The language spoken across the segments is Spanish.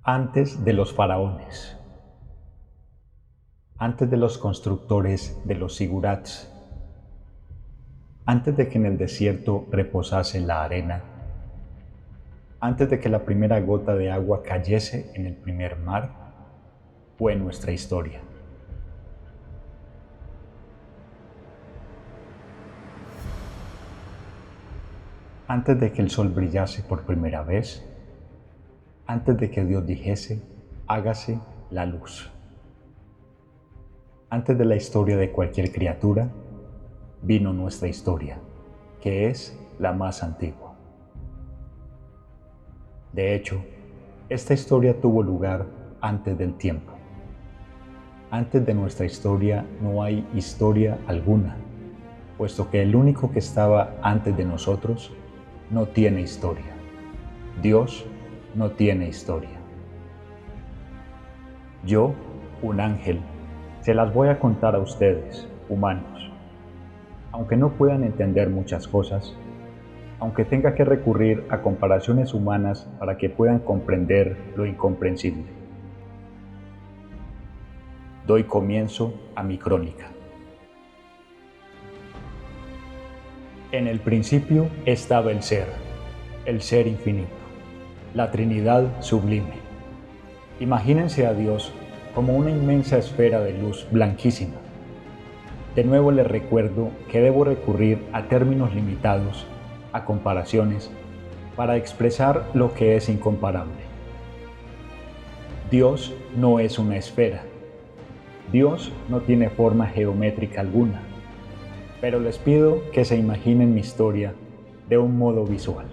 Antes de los faraones, antes de los constructores de los zigurats, antes de que en el desierto reposase la arena, antes de que la primera gota de agua cayese en el primer mar, fue nuestra historia. Antes de que el sol brillase por primera vez, antes de que Dios dijese, hágase la luz. Antes de la historia de cualquier criatura, vino nuestra historia, que es la más antigua. De hecho, esta historia tuvo lugar antes del tiempo. Antes de nuestra historia no hay historia alguna, puesto que el único que estaba antes de nosotros no tiene historia. Dios no tiene historia. Yo, un ángel, se las voy a contar a ustedes, humanos. Aunque no puedan entender muchas cosas, aunque tenga que recurrir a comparaciones humanas para que puedan comprender lo incomprensible. Doy comienzo a mi crónica. En el principio estaba el Ser infinito, la Trinidad sublime. Imagínense a Dios como una inmensa esfera de luz blanquísima. De nuevo les recuerdo que debo recurrir a términos limitados, a comparaciones, para expresar lo que es incomparable. Dios no es una esfera. Dios no tiene forma geométrica alguna, pero les pido que se imaginen mi historia de un modo visual.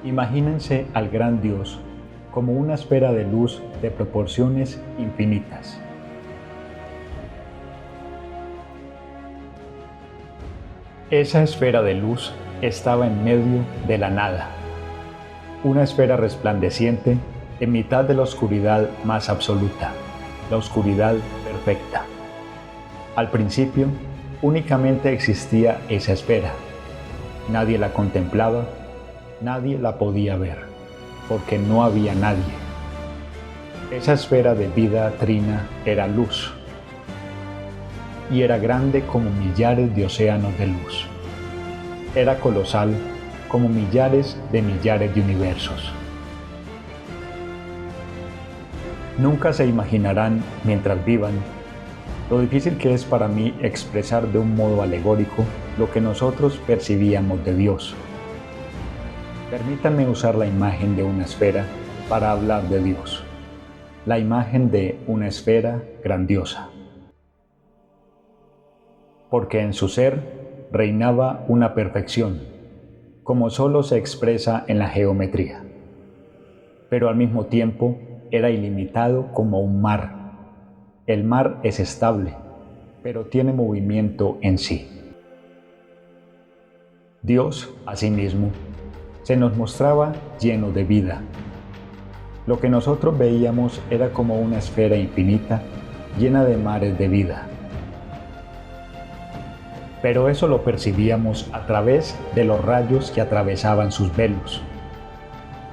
Imagínense al gran Dios como una esfera de luz de proporciones infinitas. Esa esfera de luz estaba en medio de la nada, una esfera resplandeciente en mitad de la oscuridad más absoluta, la oscuridad perfecta. Al principio, únicamente existía esa esfera. Nadie la contemplaba, nadie la podía ver, porque no había nadie. Esa esfera de vida trina era luz, y era grande como millares de océanos de luz. Era colosal como millares de universos. Nunca se imaginarán, mientras vivan, lo difícil que es para mí expresar de un modo alegórico lo que nosotros percibíamos de Dios. Permítanme usar la imagen de una esfera para hablar de Dios, la imagen de una esfera grandiosa. Porque en su ser reinaba una perfección, como solo se expresa en la geometría. Pero al mismo tiempo era ilimitado como un mar. El mar es estable, pero tiene movimiento en sí. Dios, asimismo, se nos mostraba lleno de vida. Lo que nosotros veíamos era como una esfera infinita llena de mares de vida. Pero eso lo percibíamos a través de los rayos que atravesaban sus velos.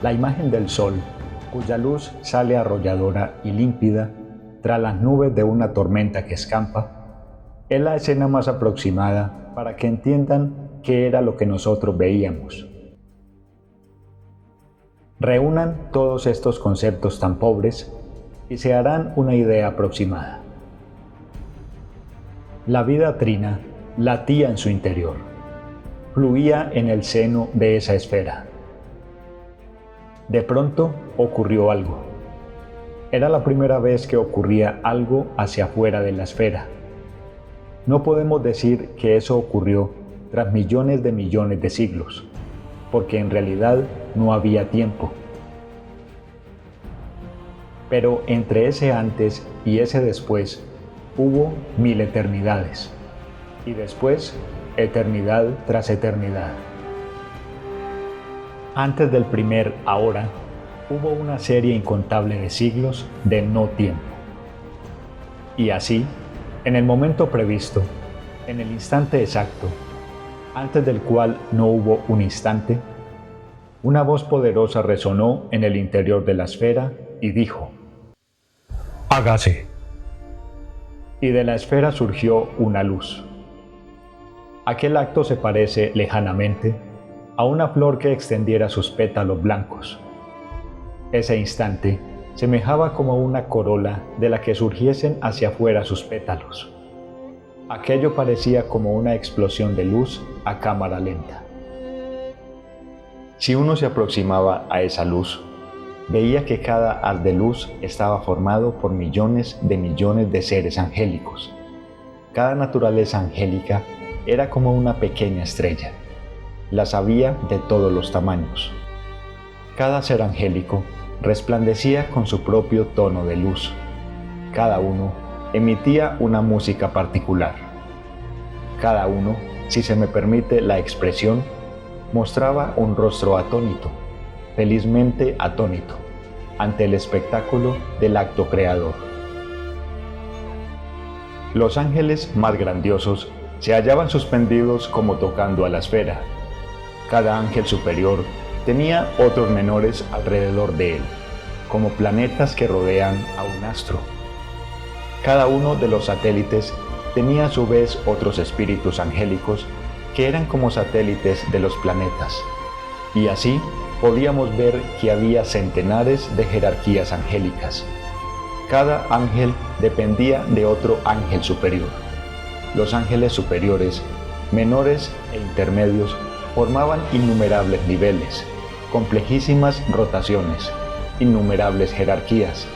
La imagen del sol, cuya luz sale arrolladora y límpida tras las nubes de una tormenta que escampa, es la escena más aproximada para que entiendan qué era lo que nosotros veíamos. Reúnan todos estos conceptos tan pobres y se harán una idea aproximada. La vida trina latía en su interior, fluía en el seno de esa esfera. De pronto ocurrió algo. Era la primera vez que ocurría algo hacia afuera de la esfera. No podemos decir que eso ocurrió tras millones de siglos, porque en realidad no había tiempo. Pero entre ese antes y ese después hubo 1000 eternidades, y después eternidad tras eternidad. Antes del primer ahora, hubo una serie incontable de siglos de no tiempo. Y así, en el momento previsto, en el instante exacto, antes del cual no hubo un instante, Una voz poderosa resonó en el interior de la esfera y dijo: «Hágase». Y de la esfera surgió una luz. Aquel acto se parece lejanamente a una flor que extendiera sus pétalos blancos. Ese instante semejaba como una corola de la que surgiesen hacia afuera sus pétalos. Aquello parecía como una explosión de luz a cámara lenta. Si uno se aproximaba a esa luz, veía que cada haz de luz estaba formado por millones de seres angélicos. Cada naturaleza angélica era como una pequeña estrella. Las había de todos los tamaños. Cada ser angélico resplandecía con su propio tono de luz. Cada uno emitía una música particular. Cada uno, si se me permite la expresión, mostraba un rostro atónito, felizmente atónito, ante el espectáculo del acto creador. Los ángeles más grandiosos se hallaban suspendidos como tocando a la esfera. Cada ángel superior tenía otros menores alrededor de él, como planetas que rodean a un astro. Cada uno de los satélites tenía a su vez otros espíritus angélicos que eran como satélites de los planetas, y así podíamos ver que había centenares de jerarquías angélicas. Cada ángel dependía de otro ángel superior. Los ángeles superiores, menores e intermedios formaban innumerables niveles, complejísimas rotaciones, innumerables jerarquías,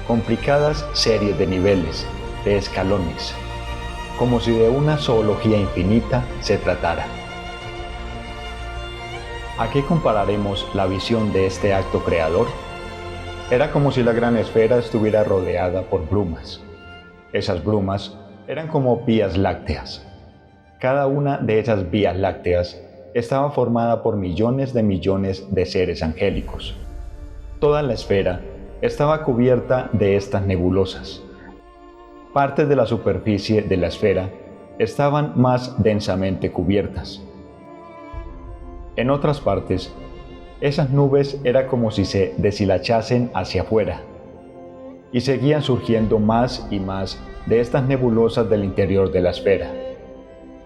complicadas series de niveles, de escalones, como si de una zoología infinita se tratara. ¿A qué compararemos la visión de este acto creador? Era como si la gran esfera estuviera rodeada por brumas. Esas brumas eran como vías lácteas. Cada una de esas vías lácteas estaba formada por millones de seres angélicos. Toda la esfera estaba cubierta de estas nebulosas. Partes de la superficie de la esfera estaban más densamente cubiertas. En otras partes, esas nubes era como si se deshilachasen hacia afuera, y seguían surgiendo más y más de estas nebulosas del interior de la esfera.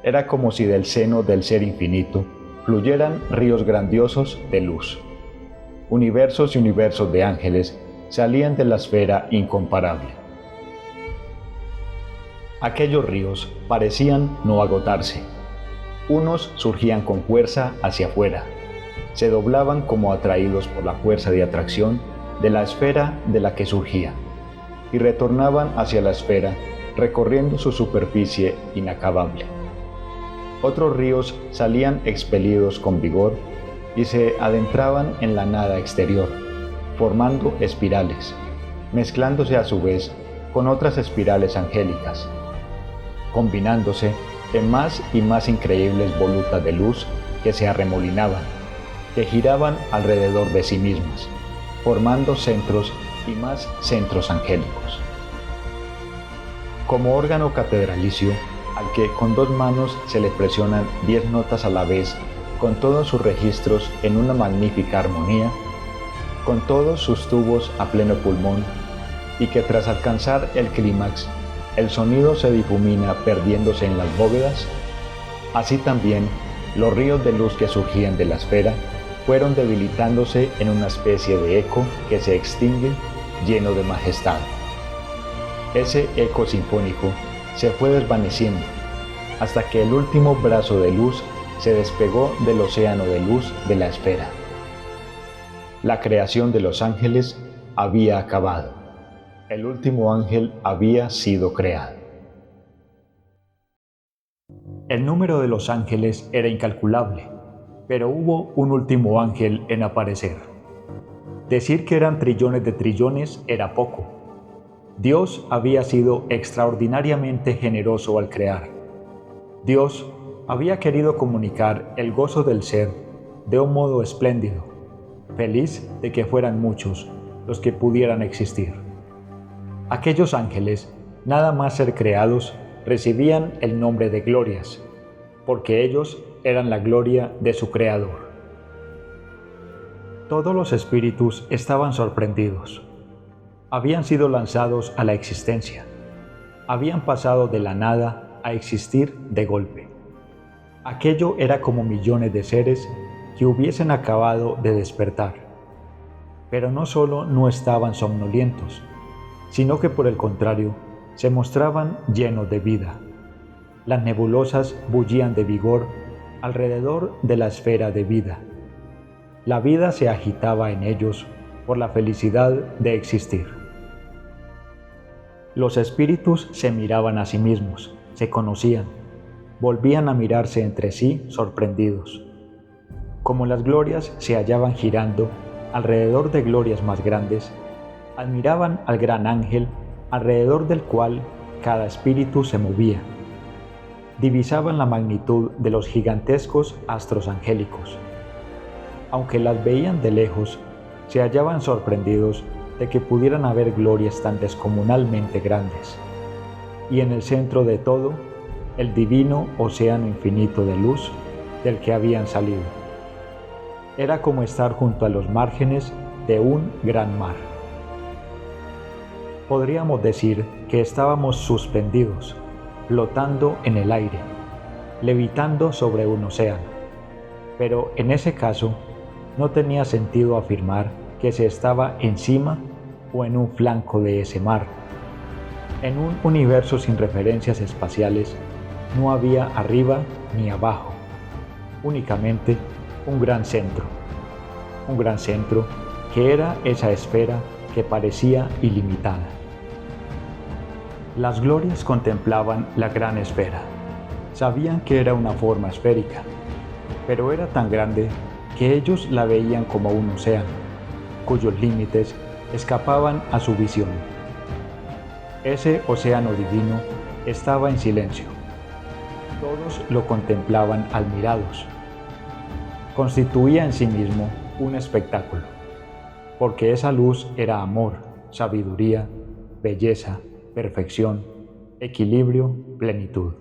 Era como si del seno del ser infinito fluyeran ríos grandiosos de luz. Universos y universos de ángeles salían de la esfera incomparable. Aquellos ríos parecían no agotarse. Unos surgían con fuerza hacia afuera, se doblaban como atraídos por la fuerza de atracción de la esfera de la que surgían, y retornaban hacia la esfera recorriendo su superficie inacabable. Otros ríos salían expelidos con vigor y se adentraban en la nada exterior, formando espirales, mezclándose a su vez con otras espirales angélicas, combinándose en más y más increíbles volutas de luz que se arremolinaban, que giraban alrededor de sí mismas, formando centros y más centros angélicos. Como órgano catedralicio, al que con 2 manos se le presionan 10 notas a la vez, con todos sus registros en una magnífica armonía, con todos sus tubos a pleno pulmón, y que tras alcanzar el clímax, el sonido se difumina perdiéndose en las bóvedas, así también los ríos de luz que surgían de la esfera fueron debilitándose en una especie de eco que se extingue lleno de majestad. Ese eco sinfónico se fue desvaneciendo hasta que el último brazo de luz se despegó del océano de luz de la esfera. La creación de los ángeles había acabado. El último ángel había sido creado. El número de los ángeles era incalculable, pero hubo un último ángel en aparecer. Decir que eran trillones de trillones era poco. Dios había sido extraordinariamente generoso al crear. Dios había querido comunicar el gozo del ser de un modo espléndido, feliz de que fueran muchos los que pudieran existir. Aquellos ángeles, nada más ser creados, recibían el nombre de glorias, porque ellos eran la gloria de su Creador. Todos los espíritus estaban sorprendidos. Habían sido lanzados a la existencia. Habían pasado de la nada a existir de golpe. Aquello era como millones de seres que hubiesen acabado de despertar. Pero no solo no estaban somnolientos, sino que por el contrario, se mostraban llenos de vida. Las nebulosas bullían de vigor alrededor de la esfera de vida. La vida se agitaba en ellos por la felicidad de existir. Los espíritus se miraban a sí mismos, se conocían, volvían a mirarse entre sí sorprendidos. Como las glorias se hallaban girando alrededor de glorias más grandes, admiraban al gran ángel alrededor del cual cada espíritu se movía. Divisaban la magnitud de los gigantescos astros angélicos. Aunque las veían de lejos, se hallaban sorprendidos de que pudieran haber glorias tan descomunalmente grandes. Y en el centro de todo, el divino océano infinito de luz del que habían salido. Era como estar junto a los márgenes de un gran mar. Podríamos decir que estábamos suspendidos, flotando en el aire, levitando sobre un océano. Pero en ese caso, no tenía sentido afirmar que se estaba encima o en un flanco de ese mar. En un universo sin referencias espaciales, no había arriba ni abajo, únicamente un gran centro que era esa esfera que parecía ilimitada. Las glorias contemplaban la gran esfera. Sabían que era una forma esférica, pero era tan grande que ellos la veían como un océano, cuyos límites escapaban a su visión. Ese océano divino estaba en silencio. Todos lo contemplaban admirados. Constituía en sí mismo un espectáculo, porque esa luz era amor, sabiduría, belleza, perfección, equilibrio, plenitud.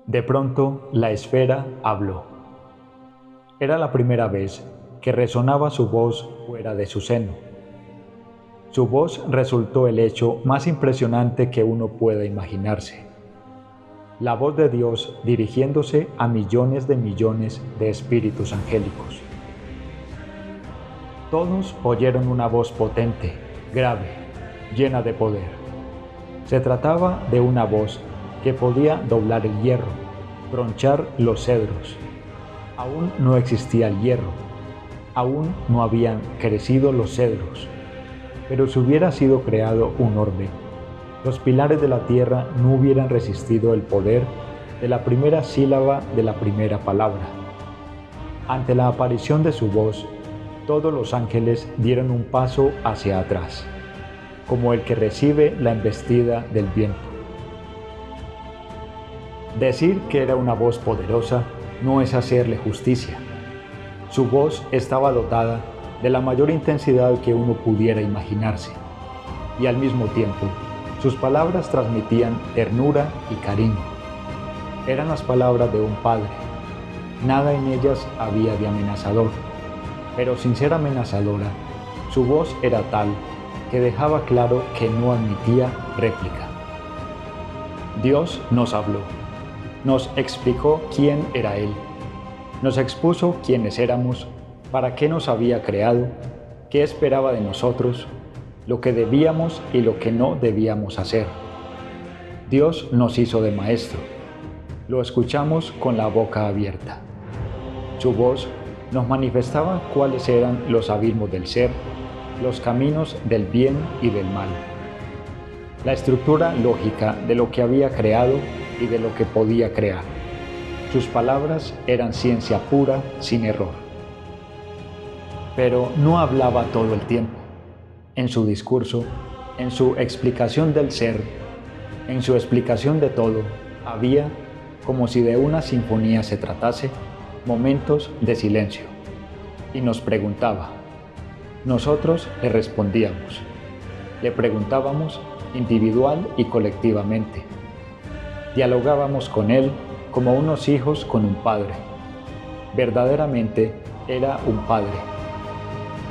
De pronto, la esfera habló. Era la primera vez que resonaba su voz fuera de su seno. Su voz resultó el hecho más impresionante que uno pueda imaginarse. La voz de Dios dirigiéndose a millones de espíritus angélicos. Todos oyeron una voz potente, grave, llena de poder. Se trataba de una voz que podía doblar el hierro, tronchar los cedros. Aún no existía el hierro, aún no habían crecido los cedros, pero si hubiera sido creado un orbe, los pilares de la tierra no hubieran resistido el poder de la primera sílaba de la primera palabra. Ante la aparición de su voz, todos los ángeles dieron un paso hacia atrás, como el que recibe la embestida del viento. Decir que era una voz poderosa no es hacerle justicia. Su voz estaba dotada de la mayor intensidad que uno pudiera imaginarse, y al mismo tiempo, sus palabras transmitían ternura y cariño. Eran las palabras de un padre. Nada en ellas había de amenazador, pero sin ser amenazadora, su voz era tal que dejaba claro que no admitía réplica. Dios nos habló. Nos explicó quién era Él, nos expuso quiénes éramos, para qué nos había creado, qué esperaba de nosotros, lo que debíamos y lo que no debíamos hacer. Dios nos hizo de maestro, lo escuchamos con la boca abierta. Su voz nos manifestaba cuáles eran los abismos del ser, los caminos del bien y del mal, la estructura lógica de lo que había creado y de lo que podía crear. Sus palabras eran ciencia pura, sin error. Pero no hablaba todo el tiempo. En su discurso, en su explicación del ser, en su explicación de todo, había, como si de una sinfonía se tratase, momentos de silencio. Y nos preguntaba. Nosotros le respondíamos. Le preguntábamos individual y colectivamente. Dialogábamos con él como unos hijos con un padre. Verdaderamente Era un padre.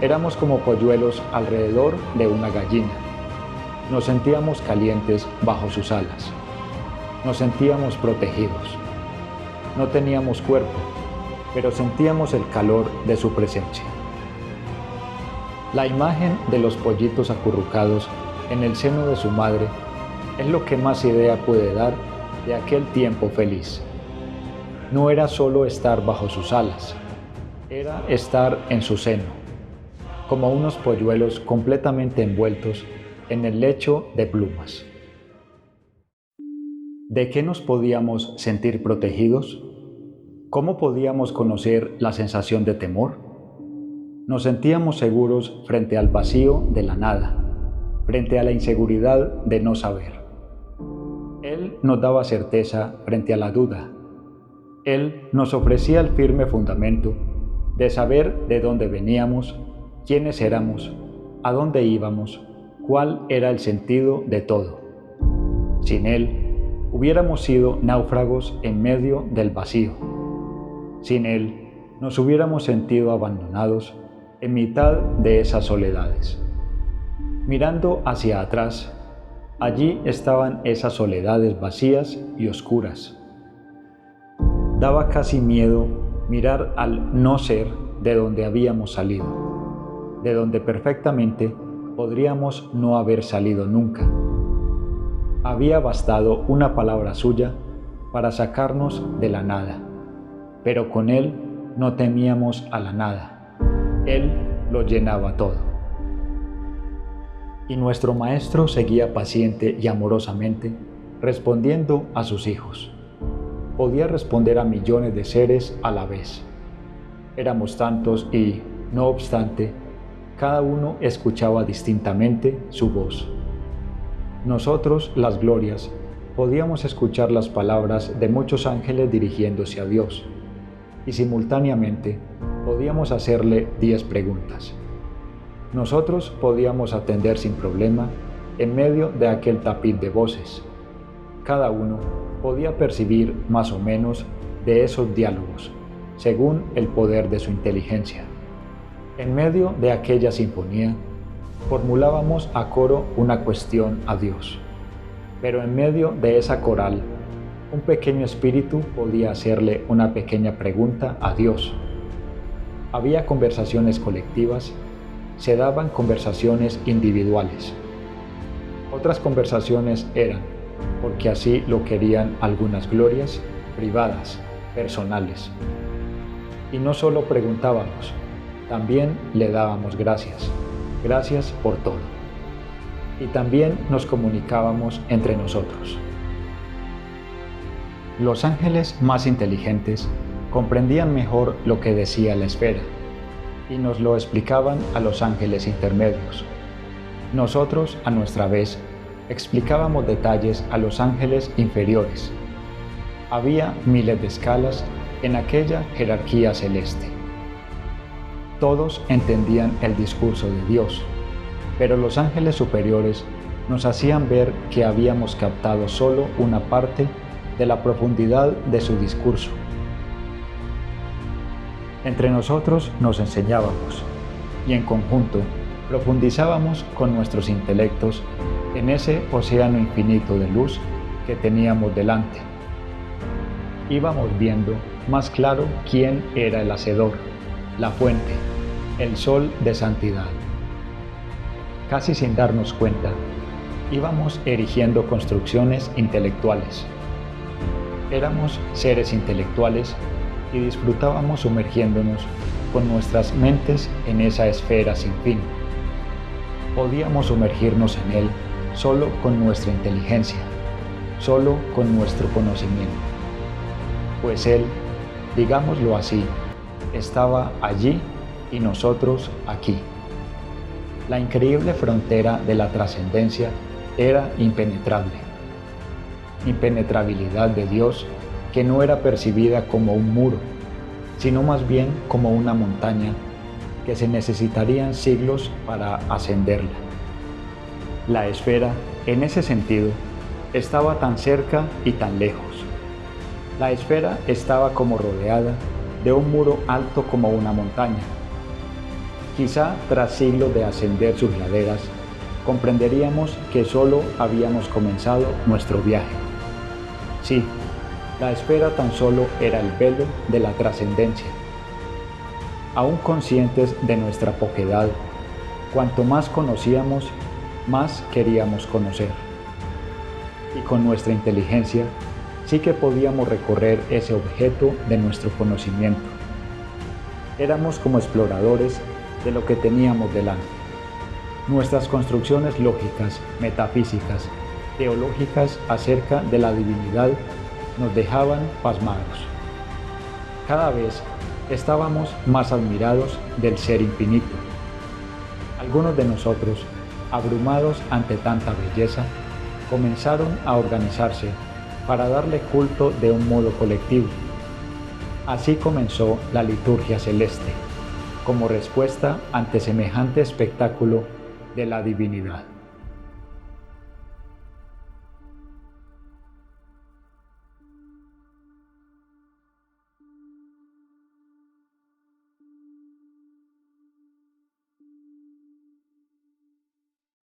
Éramos como polluelos alrededor de una gallina. Nos sentíamos calientes bajo sus alas. Nos sentíamos protegidos. No teníamos cuerpo, pero sentíamos el calor de su presencia. La imagen de los pollitos acurrucados en el seno de su madre es lo que más idea puede dar de aquel tiempo feliz. No era solo estar bajo sus alas, era estar en su seno, como unos polluelos completamente envueltos en el lecho de plumas. ¿De qué nos podíamos sentir protegidos? ¿Cómo podíamos conocer la sensación de temor? Nos sentíamos seguros frente al vacío de la nada, frente a la inseguridad de no saber. Él nos daba certeza frente a la duda. Él nos ofrecía el firme fundamento de saber de dónde veníamos, quiénes éramos, a dónde íbamos, cuál era el sentido de todo. Sin Él, hubiéramos sido náufragos en medio del vacío. Sin Él, nos hubiéramos sentido abandonados en mitad de esas soledades. Mirando hacia atrás, allí estaban esas soledades vacías y oscuras. Daba casi miedo mirar al no ser de donde habíamos salido, de donde perfectamente podríamos no haber salido nunca. Había bastado una palabra suya para sacarnos de la nada, pero con Él no temíamos a la nada. Él lo llenaba todo. Y nuestro Maestro seguía paciente y amorosamente respondiendo a sus hijos. Podía responder a millones de seres a la vez. Éramos tantos y, no obstante, cada uno escuchaba distintamente su voz. Nosotros, las glorias, podíamos escuchar las palabras de muchos ángeles dirigiéndose a Dios, y simultáneamente podíamos hacerle 10 preguntas. Nosotros podíamos atender sin problema en medio de aquel tapiz de voces. Cada uno podía percibir más o menos de esos diálogos, según el poder de su inteligencia. En medio de aquella sinfonía, formulábamos a coro una cuestión a Dios, pero en medio de esa coral, un pequeño espíritu podía hacerle una pequeña pregunta a Dios. Había conversaciones colectivas, se daban conversaciones individuales. Otras conversaciones eran, porque así lo querían algunas glorias, privadas, personales. Y no solo preguntábamos, también le dábamos gracias, gracias por todo. Y también nos comunicábamos entre nosotros. Los ángeles más inteligentes comprendían mejor lo que decía la esfera y nos lo explicaban a los ángeles intermedios. Nosotros, a nuestra vez, explicábamos detalles a los ángeles inferiores. Había miles de escalas en aquella jerarquía celeste. Todos entendían el discurso de Dios, pero los ángeles superiores nos hacían ver que habíamos captado solo una parte de la profundidad de su discurso. Entre nosotros nos enseñábamos y en conjunto profundizábamos con nuestros intelectos en ese océano infinito de luz que teníamos delante. Íbamos viendo más claro quién era el Hacedor, la fuente, el sol de santidad. Casi sin darnos cuenta, íbamos erigiendo construcciones intelectuales. Éramos seres intelectuales y disfrutábamos sumergiéndonos con nuestras mentes en esa esfera sin fin. Podíamos sumergirnos en él solo con nuestra inteligencia, solo con nuestro conocimiento. Pues él, digámoslo así, estaba allí y nosotros aquí. La increíble frontera de la trascendencia era impenetrable. Impenetrabilidad de Dios que no era percibida como un muro, sino más bien como una montaña que se necesitarían siglos para ascenderla. La esfera, en ese sentido, estaba tan cerca y tan lejos. La esfera estaba como rodeada de un muro alto como una montaña. Quizá tras siglos de ascender sus laderas, comprenderíamos que solo habíamos comenzado nuestro viaje. Sí, la espera tan solo era el velo de la trascendencia. Aún conscientes de nuestra poquedad, cuanto más conocíamos, más queríamos conocer. Y con nuestra inteligencia, sí que podíamos recorrer ese objeto de nuestro conocimiento. Éramos como exploradores de lo que teníamos delante. Nuestras construcciones lógicas, metafísicas, teológicas acerca de la divinidad nos dejaban pasmados. Cada vez estábamos más admirados del ser infinito. Algunos de nosotros, abrumados ante tanta belleza, comenzaron a organizarse para darle culto de un modo colectivo. Así comenzó la liturgia celeste, como respuesta ante semejante espectáculo de la divinidad.